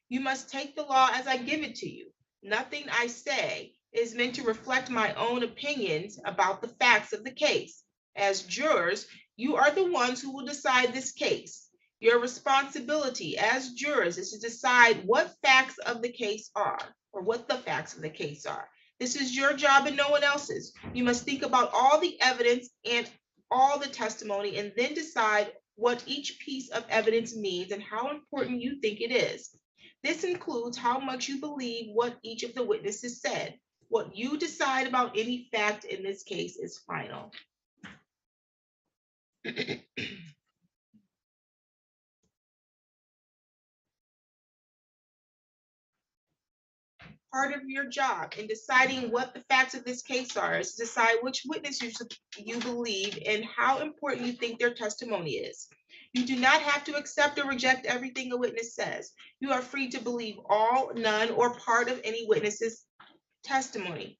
You must take the law as I give it to you. Nothing I say is meant to reflect my own opinions about the facts of the case. As jurors, you are the ones who will decide this case. Your responsibility as jurors is to decide what facts of the case are, or what the facts of the case are. This is your job and no one else's. You must think about all the evidence and all the testimony and then decide what each piece of evidence means and how important you think it is. This includes how much you believe what each of the witnesses said. What you decide about any fact in this case is final. Part of your job in deciding what the facts of this case are is to decide which witnesses you believe and how important you think their testimony is. You do not have to accept or reject everything a witness says. You are free to believe all, none, or part of any witness's testimony.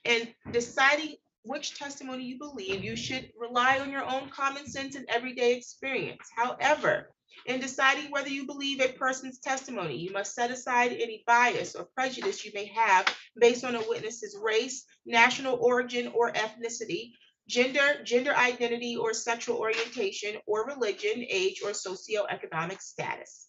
In deciding which testimony you believe, you should rely on your own common sense and everyday experience. However, in deciding whether you believe a person's testimony, you must set aside any bias or prejudice you may have based on a witness's race, national origin or ethnicity, gender identity or sexual orientation, or religion, age, or socioeconomic status.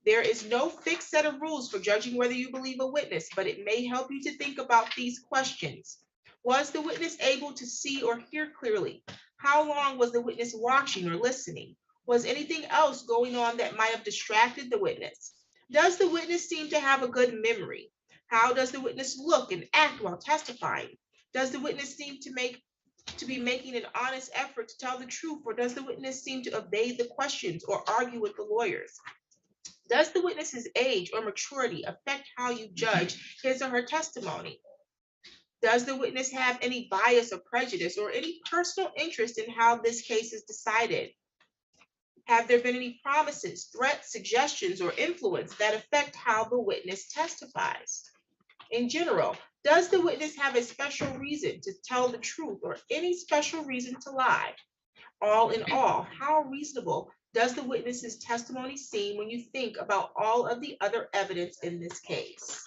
There is no fixed set of rules for judging whether you believe a witness, but it may help you to think about these questions. Was the witness able to see or hear clearly? How long was the witness watching or listening? Was anything else going on that might have distracted the witness? Does the witness seem to have a good memory? How does the witness look and act while testifying? Does the witness seem to be making an honest effort to tell the truth, or does the witness seem to evade the questions or argue with the lawyers? Does the witness's age or maturity affect how you judge his or her testimony? Does the witness have any bias or prejudice or any personal interest in how this case is decided? Have there been any promises, threats, suggestions, or influence that affect how the witness testifies? In general, does the witness have a special reason to tell the truth or any special reason to lie? All in all, how reasonable does the witness's testimony seem when you think about all of the other evidence in this case?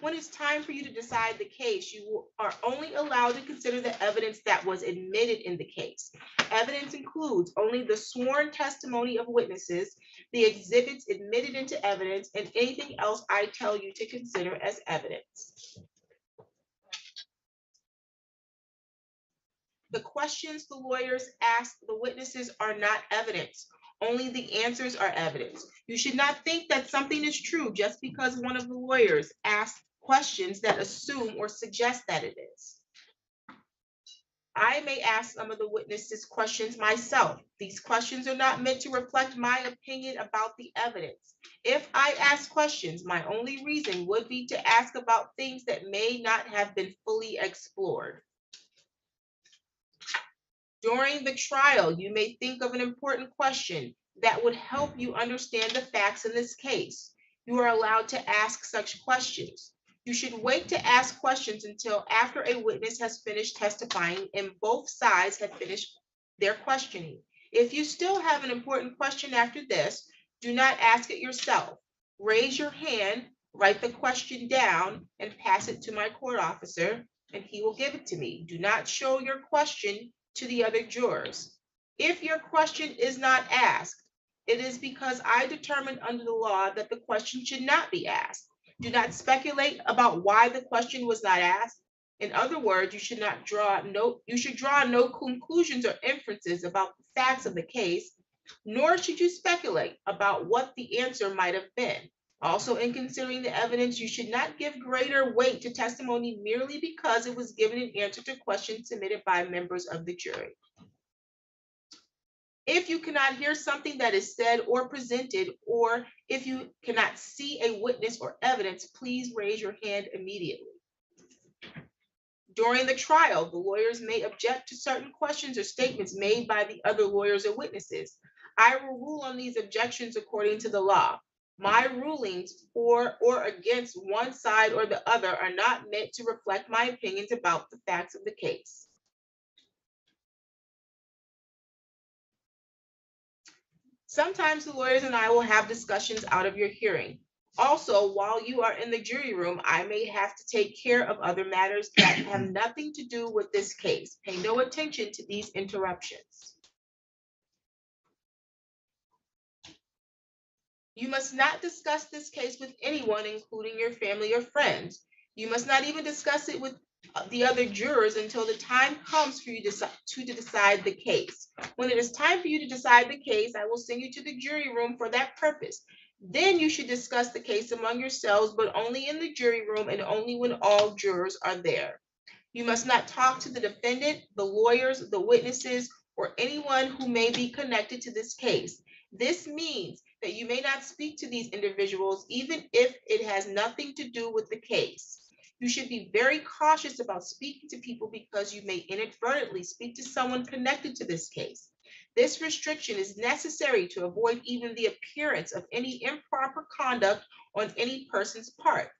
When it's time for you to decide the case, you are only allowed to consider the evidence that was admitted in the case. Evidence includes only the sworn testimony of witnesses, the exhibits admitted into evidence, and anything else I tell you to consider as evidence. The questions the lawyers ask the witnesses are not evidence. Only the answers are evidence. You should not think that something is true just because one of the lawyers asks questions that assume or suggest that it is. I may ask some of the witnesses questions myself. These questions are not meant to reflect my opinion about the evidence. If I ask questions, my only reason would be to ask about things that may not have been fully explored. During the trial, you may think of an important question that would help you understand the facts in this case. You are allowed to ask such questions. You should wait to ask questions until after a witness has finished testifying and both sides have finished their questioning. If you still have an important question after this, do not ask it yourself. Raise your hand, write the question down, and pass it to my court officer, and he will give it to me. Do not show your question to the other jurors. If your question is not asked, it is because I determined under the law that the question should not be asked. Do not speculate about why the question was not asked. In other words, you should draw no conclusions or inferences about the facts of the case, nor should you speculate about what the answer might have been. Also, in considering the evidence, you should not give greater weight to testimony merely because it was given in answer to questions submitted by members of the jury. If you cannot hear something that is said or presented, or if you cannot see a witness or evidence, please raise your hand immediately. During the trial, the lawyers may object to certain questions or statements made by the other lawyers or witnesses. I will rule on these objections according to the law. My rulings for or against one side or the other are not meant to reflect my opinions about the facts of the case. Sometimes the lawyers and I will have discussions out of your hearing. Also, while you are in the jury room, I may have to take care of other matters that have nothing to do with this case. Pay no attention to these interruptions. You must not discuss this case with anyone, including your family or friends. You must not even discuss it with the other jurors until the time comes for you to decide the case. When it is time for you to decide the case, I will send you to the jury room for that purpose. Then you should discuss the case among yourselves, but only in the jury room and only when all jurors are there. You must not talk to the defendant, the lawyers, the witnesses, or anyone who may be connected to this case. This means that you may not speak to these individuals even if it has nothing to do with the case. You should be very cautious about speaking to people because you may inadvertently speak to someone connected to this case. This restriction is necessary to avoid even the appearance of any improper conduct on any person's part.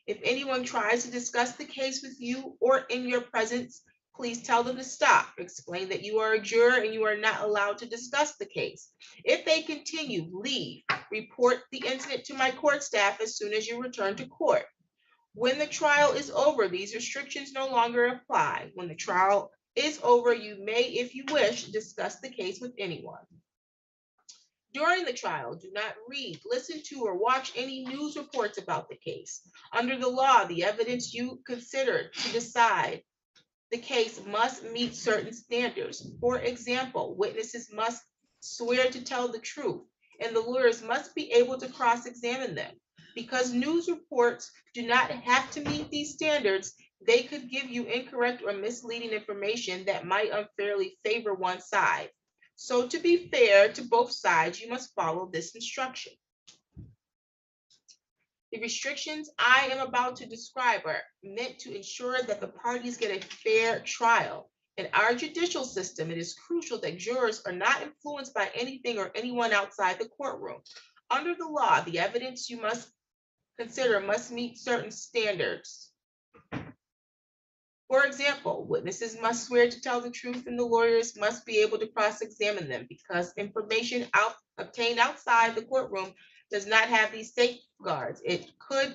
If anyone tries to discuss the case with you or in your presence, please tell them to stop. Explain that you are a juror and you are not allowed to discuss the case. If they continue, leave. Report the incident to my court staff as soon as you return to court. When the trial is over, these restrictions no longer apply. When the trial is over, you may, if you wish, discuss the case with anyone. During the trial, do not read, listen to, or watch any news reports about the case. Under the law, the evidence you consider to decide the case must meet certain standards. For example, witnesses must swear to tell the truth, and the lawyers must be able to cross-examine them. Because news reports do not have to meet these standards, they could give you incorrect or misleading information that might unfairly favor one side. So to be fair to both sides, you must follow this instruction. The restrictions I am about to describe are meant to ensure that the parties get a fair trial. In our judicial system, it is crucial that jurors are not influenced by anything or anyone outside the courtroom. Under the law, the evidence you must consider must meet certain standards. For example, witnesses must swear to tell the truth and the lawyers must be able to cross-examine them because information obtained outside the courtroom does not have these safeguards. It could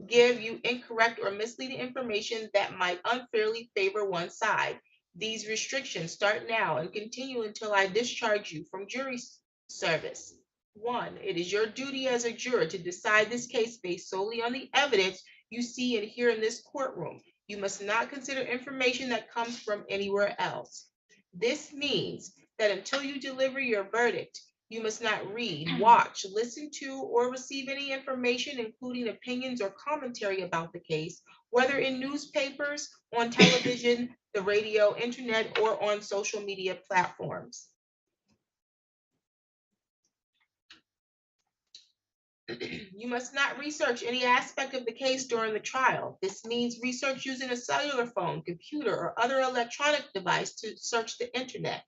give you incorrect or misleading information that might unfairly favor one side. These restrictions start now and continue until I discharge you from jury service. 1, it is your duty as a juror to decide this case based solely on the evidence you see and hear in this courtroom. You must not consider information that comes from anywhere else. This means that until you deliver your verdict, you must not read, watch, listen to, or receive any information, including opinions or commentary about the case, whether in newspapers, on television, the radio, internet, or on social media platforms. You must not research any aspect of the case during the trial. This means research using a cellular phone, computer, or other electronic device to search the internet,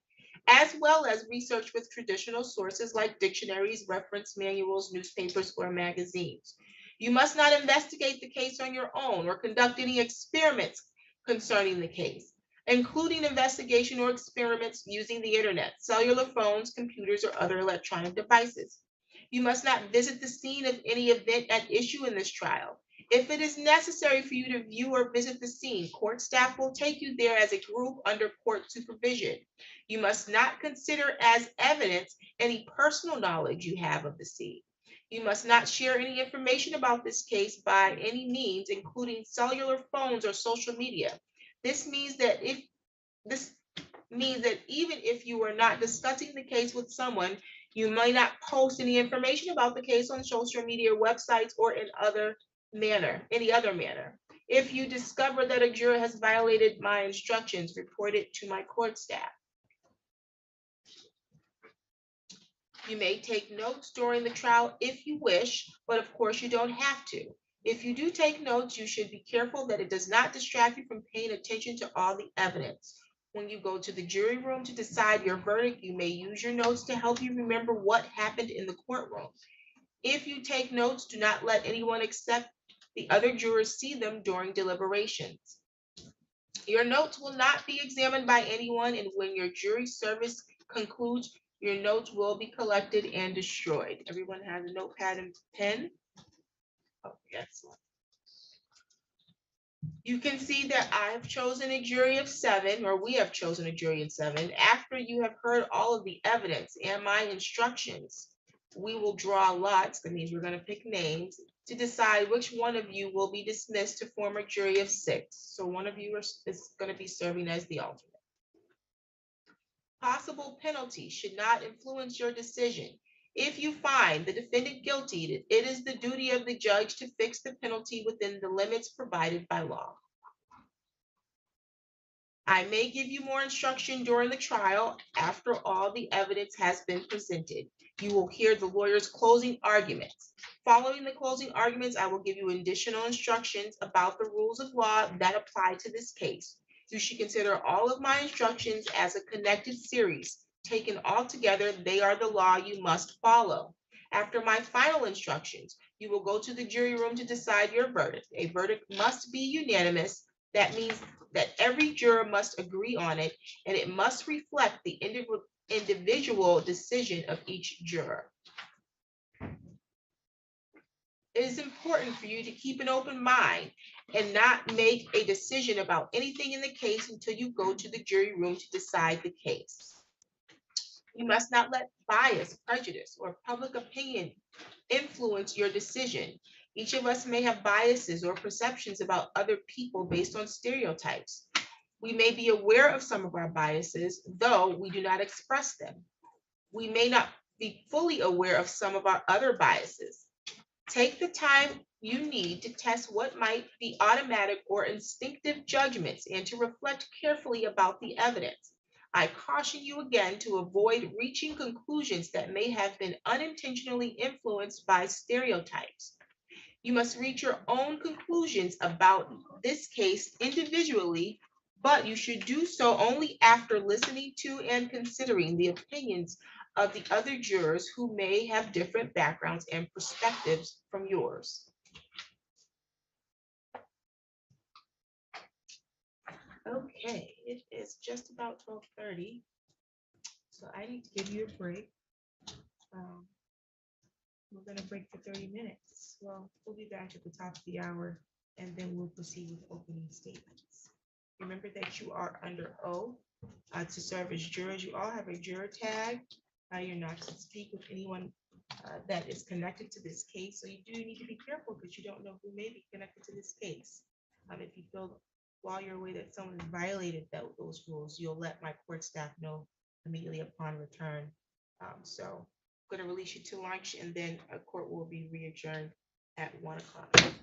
as well as research with traditional sources like dictionaries, reference manuals, newspapers, or magazines. You must not investigate the case on your own or conduct any experiments concerning the case, including investigation or experiments using the internet, cellular phones, computers, or other electronic devices. You must not visit the scene of any event at issue in this trial. If it is necessary for you to view or visit the scene, court staff will take you there as a group under court supervision. You must not consider as evidence any personal knowledge you have of the scene. You must not share any information about this case by any means, including cellular phones or social media. This means that even if you are not discussing the case with someone, you may not post any information about the case on social media websites or in any other manner. If you discover that a juror has violated my instructions, report it to my court staff. You may take notes during the trial if you wish, but of course you don't have to. If you do take notes, you should be careful that it does not distract you from paying attention to all the evidence. When you go to the jury room to decide your verdict, you may use your notes to help you remember what happened in the courtroom. If you take notes, do not let anyone except the other jurors see them during deliberations. Your notes will not be examined by anyone, and when your jury service concludes, your notes will be collected and destroyed. Everyone has a notepad and pen? Oh, excellent. You can see that I have chosen a jury of 7, or we have chosen a jury of 7. After you have heard all of the evidence and my instructions, we will draw lots. That means we're going to pick names to decide which one of you will be dismissed to form a jury of 6. So one of you is going to be serving as the alternate. Possible penalty should not influence your decision. If you find the defendant guilty, it is the duty of the judge to fix the penalty within the limits provided by law. I may give you more instruction during the trial after all the evidence has been presented. You will hear the lawyer's closing arguments. Following the closing arguments, I will give you additional instructions about the rules of law that apply to this case. You should consider all of my instructions as a connected series. Taken all together, they are the law you must follow. After my final instructions, you will go to the jury room to decide your verdict. A verdict must be unanimous. That means that every juror must agree on it, and it must reflect the individual decision of each juror. It is important for you to keep an open mind and not make a decision about anything in the case until you go to the jury room to decide the case. You must not let bias, prejudice, or public opinion influence your decision. Each of us may have biases or perceptions about other people based on stereotypes. We may be aware of some of our biases, though we do not express them. We may not be fully aware of some of our other biases. Take the time you need to test what might be automatic or instinctive judgments and to reflect carefully about the evidence. I caution you again to avoid reaching conclusions that may have been unintentionally influenced by stereotypes. You must reach your own conclusions about this case individually, but you should do so only after listening to and considering the opinions of the other jurors who may have different backgrounds and perspectives from yours. Okay, it is just about 12:30, so I need to give you a break. We're going to break for 30 minutes. Well, we'll be back at the top of the hour, and then we'll proceed with opening statements. Remember that you are under oath to serve as jurors. You all have a juror tag. You're not to speak with anyone that is connected to this case, so you do need to be careful because you don't know who may be connected to this case. If you feel while you're away that someone has violated those rules, you'll let my court staff know immediately upon return. So I'm going to release you to lunch, and then a court will be re-adjourned at 1 o'clock.